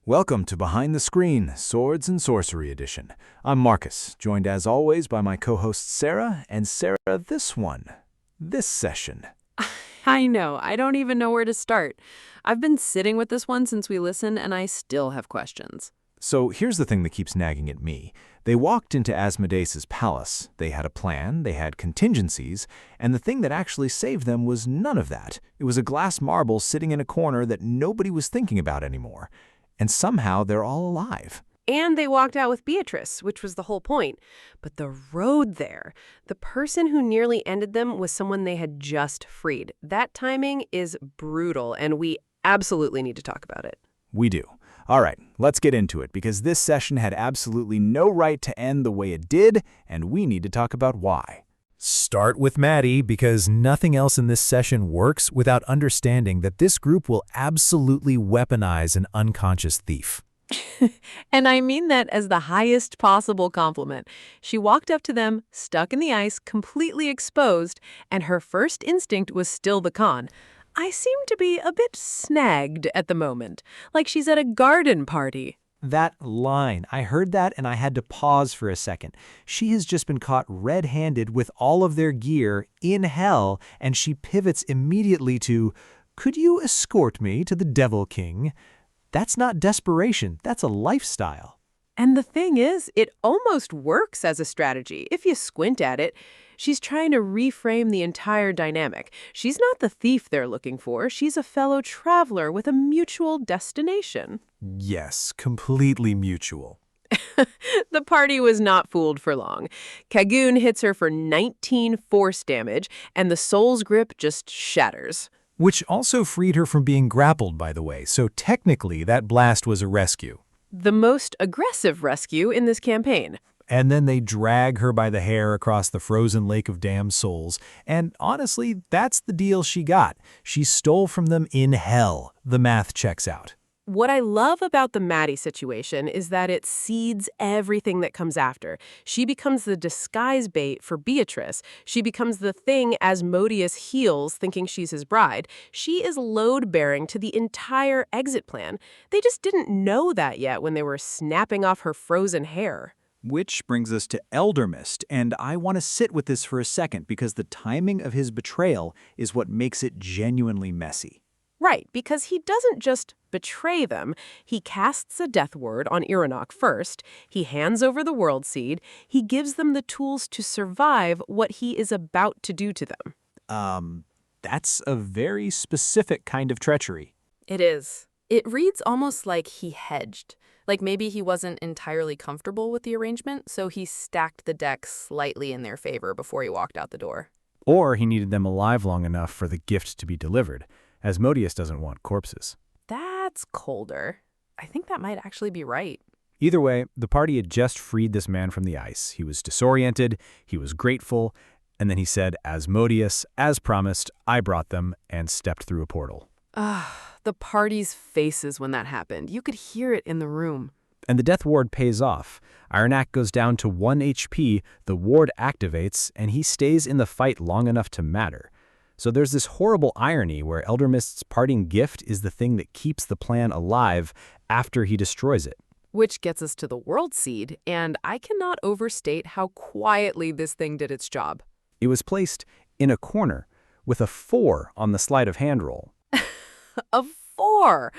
Welcome to Behind the Screen, Swords and Sorcery Edition. I'm Marcus, joined as always by my co-host Sarah, and Sarah, this session. I know, I don't even know where to start. I've been sitting with this one since we listened, and I still have questions. So here's the thing that keeps nagging at me. They walked into Asmodeus' palace, they had a plan, they had contingencies, and the thing that actually saved them was none of that. It was a glass marble sitting in a corner that nobody was thinking about anymore. And somehow they're all alive. And they walked out with Beatrice, which was the whole point. But the road there, the person who nearly ended them was someone they had just freed. That timing is brutal, and we absolutely need to talk about it. We do. All right, let's get into it, because this session had absolutely no right to end the way it did, and we need to talk about why. Start with Maddie, because nothing else in this session works without understanding that this group will absolutely weaponize an unconscious thief. And I mean that as the highest possible compliment. She walked up to them, stuck in the ice, completely exposed, and her first instinct was still the con. I seem to be a bit snagged at the moment, like she's at a garden party. That line, I heard that and I had to pause for a second. She has just been caught red-handed with all of their gear in hell, and she pivots immediately to, "Could you escort me to the Devil King?" That's not desperation, that's a lifestyle. And the thing is, it almost works as a strategy, if you squint at it. She's trying to reframe the entire dynamic. She's not the thief they're looking for. She's a fellow traveler with a mutual destination. Yes, completely mutual. The party was not fooled for long. Kagoon hits her for 19 force damage, and the soul's grip just shatters. Which also freed her from being grappled, by the way, so technically that blast was a rescue. The most aggressive rescue in this campaign. And then they drag her by the hair across the frozen lake of damned souls. And honestly, that's the deal she got. She stole from them in hell. The math checks out. What I love about the Maddie situation is that it seeds everything that comes after. She becomes the disguise bait for Beatrice. She becomes the thing Asmodeus heals, thinking she's his bride. She is load-bearing to the entire exit plan. They just didn't know that yet when they were snapping off her frozen hair. Which brings us to Eldermist, and I want to sit with this for a second because the timing of his betrayal is what makes it genuinely messy. Right, because he doesn't just betray them. He casts a death word on Ironok first. He hands over the world seed. He gives them the tools to survive what he is about to do to them. That's a very specific kind of treachery. It is. It reads almost like he hedged. Like maybe he wasn't entirely comfortable with the arrangement, so he stacked the deck slightly in their favor before he walked out the door. Or he needed them alive long enough for the gift to be delivered. Asmodeus doesn't want corpses. That's colder. I think that might actually be right. Either way, the party had just freed this man from the ice. He was disoriented, he was grateful, and then he said, "Asmodeus, as promised, I brought them," and stepped through a portal. The party's faces when that happened. You could hear it in the room. And the death ward pays off. Ironak goes down to 1 HP, the ward activates, and he stays in the fight long enough to matter. So there's this horrible irony where Eldermist's parting gift is the thing that keeps the plan alive after he destroys it. Which gets us to the world seed, and I cannot overstate how quietly this thing did its job. It was placed in a corner with a 4 on the sleight of hand roll. A 4!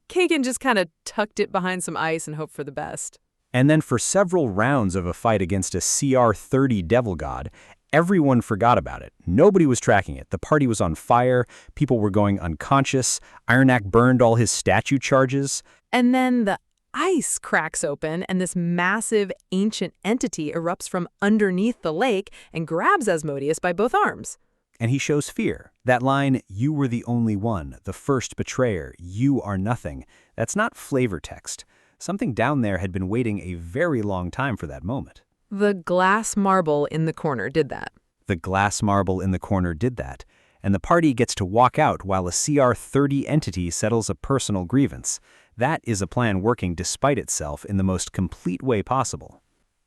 Kagan just kind of tucked it behind some ice and hoped for the best. And then for several rounds of a fight against a CR30 devil god, everyone forgot about it. Nobody was tracking it. The party was on fire. People were going unconscious. Ironak burned all his statue charges. And then the ice cracks open, and this massive, ancient entity erupts from underneath the lake and grabs Asmodeus by both arms. And he shows fear. That line, "You were the only one, the first betrayer, you are nothing," that's not flavor text. Something down there had been waiting a very long time for that moment. The glass marble in the corner did that. The glass marble in the corner did that, and the party gets to walk out while a CR30 entity settles a personal grievance. That is a plan working despite itself in the most complete way possible.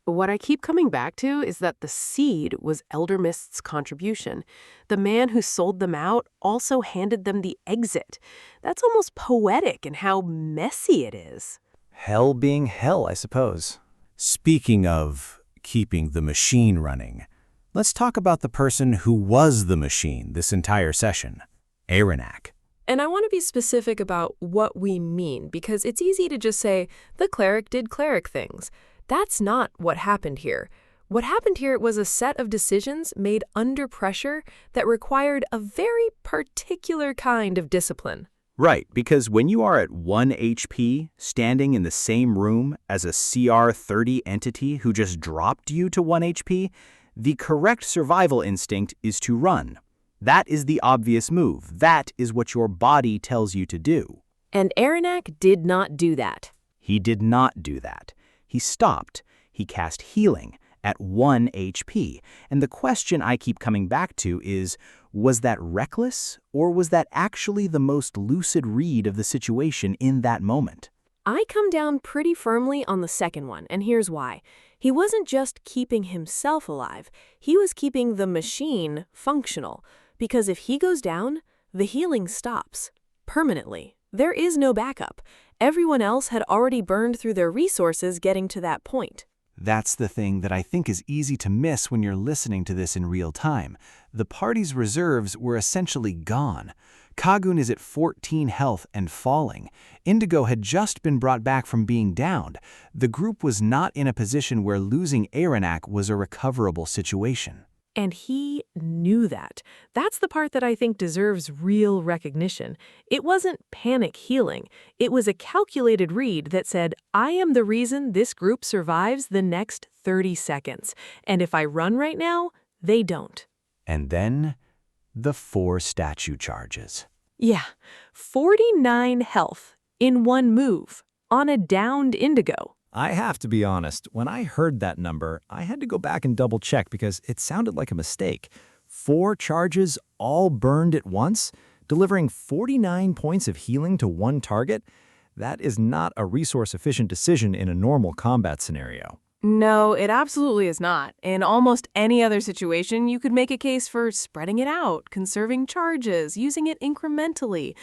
What I keep coming back to is that the seed was Eldermist's contribution. The man who sold them out also handed them the exit. That's almost poetic in how messy it is. Hell being hell, I suppose. Speaking of keeping the machine running, let's talk about the person who was the machine this entire session, Aranak. And I want to be specific about what we mean, because it's easy to just say, the cleric did cleric things. That's not what happened here. What happened here was a set of decisions made under pressure that required a very particular kind of discipline. Right, because when you are at 1 HP, standing in the same room as a CR30 entity who just dropped you to 1 HP, the correct survival instinct is to run. That is the obvious move. That is what your body tells you to do. And Aranak did not do that. He did not do that. He stopped. He cast healing at 1 HP. And the question I keep coming back to is, was that reckless, or was that actually the most lucid read of the situation in that moment? I come down pretty firmly on the second one, and here's why. He wasn't just keeping himself alive, he was keeping the machine functional. Because if he goes down, the healing stops. Permanently. There is no backup. Everyone else had already burned through their resources getting to that point. That's the thing that I think is easy to miss when you're listening to this in real time. The party's reserves were essentially gone. Kagun is at 14 health and falling. Indigo had just been brought back from being downed. The group was not in a position where losing Aranak was a recoverable situation. And he knew that. That's the part that I think deserves real recognition. It wasn't panic healing. It was a calculated read that said, I am the reason this group survives the next 30 seconds. And if I run right now, they don't. And then, the 4 statue charges. Yeah, 49 health in one move on a downed Indigo. I have to be honest, when I heard that number, I had to go back and double check because it sounded like a mistake. 4 charges all burned at once, delivering 49 points of healing to one target? That is not a resource-efficient decision in a normal combat scenario. No, it absolutely is not. In almost any other situation, you could make a case for spreading it out, conserving charges, using it incrementally.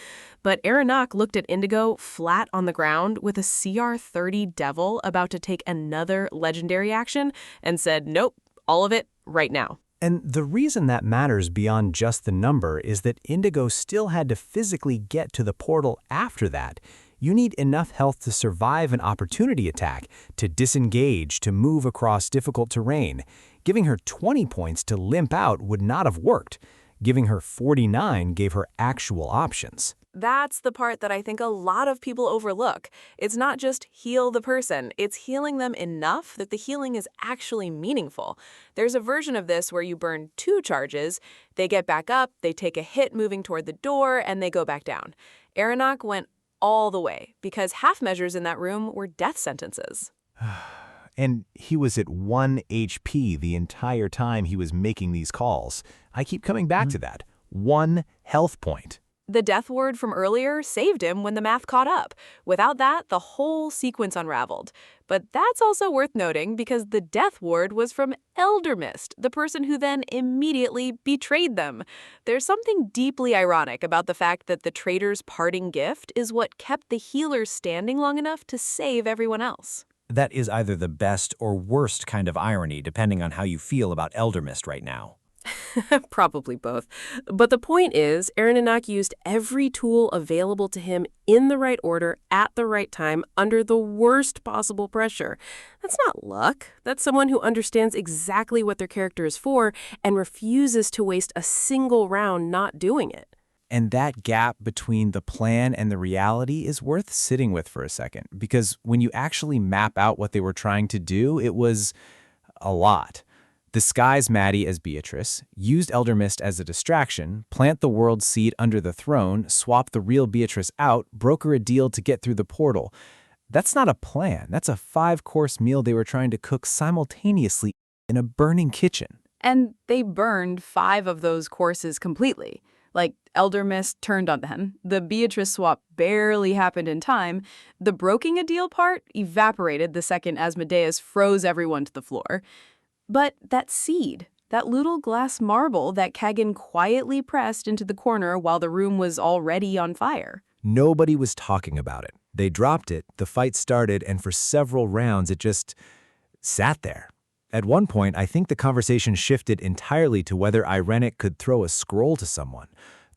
But Aranak looked at Indigo flat on the ground with a CR30 devil about to take another legendary action and said, nope, all of it right now. And the reason that matters beyond just the number is that Indigo still had to physically get to the portal after that. You need enough health to survive an opportunity attack, to disengage, to move across difficult terrain. Giving her 20 points to limp out would not have worked. Giving her 49 gave her actual options. That's the part that I think a lot of people overlook. It's not just heal the person, it's healing them enough that the healing is actually meaningful. There's a version of this where you burn 2 charges, they get back up, they take a hit moving toward the door, and they go back down. Aranak went all the way, because half measures in that room were death sentences. And he was at 1 HP the entire time he was making these calls. I keep coming back to that. 1 health point. The death word from earlier saved him when the math caught up. Without that, the whole sequence unraveled. But that's also worth noting because the death ward was from Eldermist, the person who then immediately betrayed them. There's something deeply ironic about the fact that the traitor's parting gift is what kept the healer standing long enough to save everyone else. That is either the best or worst kind of irony, depending on how you feel about Eldermist right now. Probably both. But the point is, Aranak used every tool available to him in the right order, at the right time, under the worst possible pressure. That's not luck. That's someone who understands exactly what their character is for and refuses to waste a single round not doing it. And that gap between the plan and the reality is worth sitting with for a second, because when you actually map out what they were trying to do, it was a lot. Disguise Maddie as Beatrice, used Eldermist as a distraction, plant the world seed under the throne, swap the real Beatrice out, broker a deal to get through the portal. That's not a plan. That's a 5-course meal they were trying to cook simultaneously in a burning kitchen. And they burned 5 of those courses completely. Like, Eldermist turned on them, the Beatrice swap barely happened in time, the broking a deal part evaporated the second Asmodeus froze everyone to the floor. But that seed, that little glass marble that Kagan quietly pressed into the corner while the room was already on fire. Nobody was talking about it. They dropped it, the fight started, and for several rounds it just sat there. At one point, I think the conversation shifted entirely to whether Irenic could throw a scroll to someone.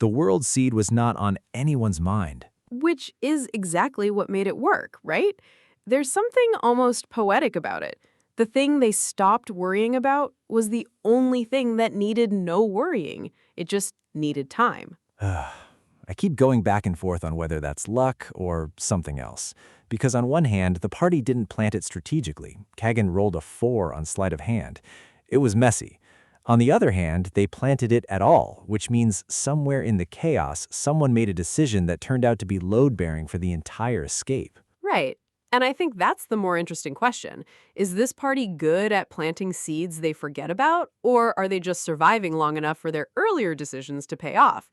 The world seed was not on anyone's mind. Which is exactly what made it work, right? There's something almost poetic about it. The thing they stopped worrying about was the only thing that needed no worrying. It just needed time. I keep going back and forth on whether that's luck or something else. Because on one hand, the party didn't plant it strategically. Kagan rolled a 4 on sleight of hand. It was messy. On the other hand, they planted it at all, which means somewhere in the chaos, someone made a decision that turned out to be load-bearing for the entire escape. Right. And I think that's the more interesting question. Is this party good at planting seeds they forget about, or are they just surviving long enough for their earlier decisions to pay off?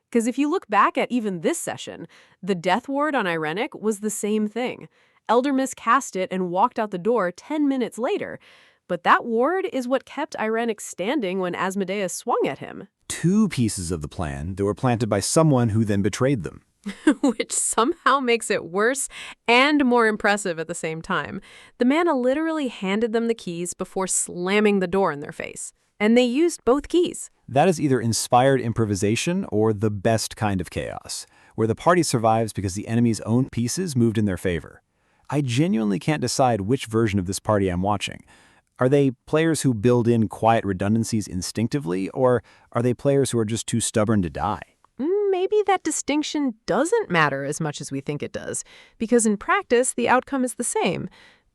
Because if you look back at even this session, the death ward on Irenic was the same thing. Eldermist cast it and walked out the door 10 minutes later. But that ward is what kept Irenic standing when Asmodeus swung at him. 2 pieces of the plan that were planted by someone who then betrayed them. Which somehow makes it worse and more impressive at the same time. The man literally handed them the keys before slamming the door in their face. And they used both keys. That is either inspired improvisation or the best kind of chaos, where the party survives because the enemy's own pieces moved in their favor. I genuinely can't decide which version of this party I'm watching. Are they players who build in quiet redundancies instinctively, or are they players who are just too stubborn to die? Maybe that distinction doesn't matter as much as we think it does, because in practice, the outcome is the same.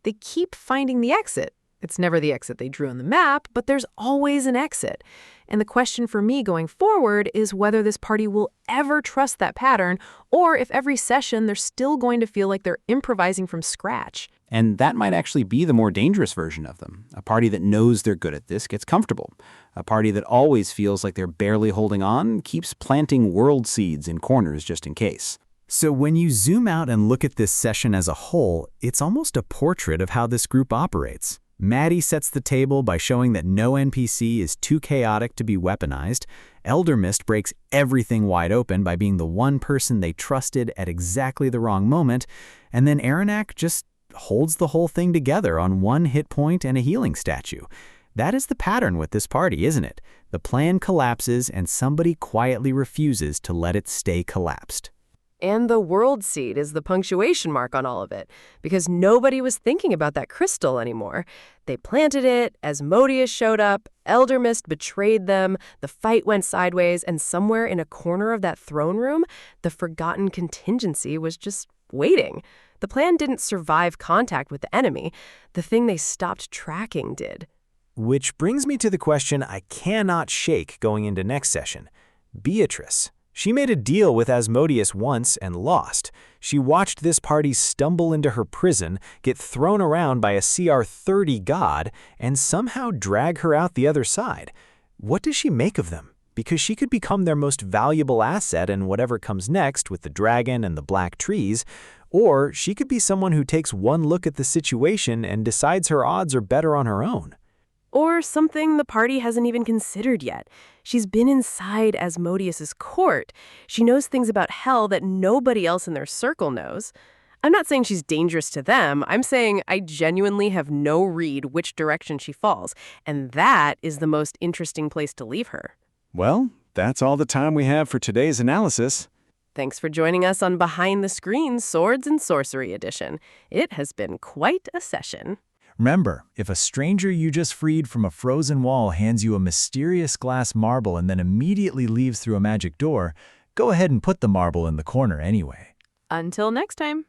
They keep finding the exit. It's never the exit they drew on the map, but there's always an exit. And the question for me going forward is whether this party will ever trust that pattern, or if every session they're still going to feel like they're improvising from scratch. And that might actually be the more dangerous version of them. A party that knows they're good at this gets comfortable. A party that always feels like they're barely holding on keeps planting world seeds in corners just in case. So when you zoom out and look at this session as a whole, it's almost a portrait of how this group operates. Maddie sets the table by showing that no NPC is too chaotic to be weaponized. Eldermist breaks everything wide open by being the one person they trusted at exactly the wrong moment. And then Irenic just holds the whole thing together on 1 hit point and a healing statue. That is the pattern with this party, isn't it? The plan collapses and somebody quietly refuses to let it stay collapsed. And the world seed is the punctuation mark on all of it, because nobody was thinking about that crystal anymore. They planted it, Asmodeus showed up, Eldermist betrayed them, the fight went sideways, and somewhere in a corner of that throne room, the forgotten contingency was just waiting. The plan didn't survive contact with the enemy. The thing they stopped tracking did. Which brings me to the question I cannot shake going into next session. Beatrice. She made a deal with Asmodeus once and lost. She watched this party stumble into her prison, get thrown around by a CR 30 god, and somehow drag her out the other side. What does she make of them? Because she could become their most valuable asset in whatever comes next with the dragon and the black trees, or she could be someone who takes one look at the situation and decides her odds are better on her own. Or something the party hasn't even considered yet. She's been inside Asmodeus's court. She knows things about hell that nobody else in their circle knows. I'm not saying she's dangerous to them. I'm saying I genuinely have no read which direction she falls. And that is the most interesting place to leave her. Well, that's all the time we have for today's analysis. Thanks for joining us on Behind the Screen Swords and Sorcery Edition. It has been quite a session. Remember, if a stranger you just freed from a frozen wall hands you a mysterious glass marble and then immediately leaves through a magic door, go ahead and put the marble in the corner anyway. Until next time.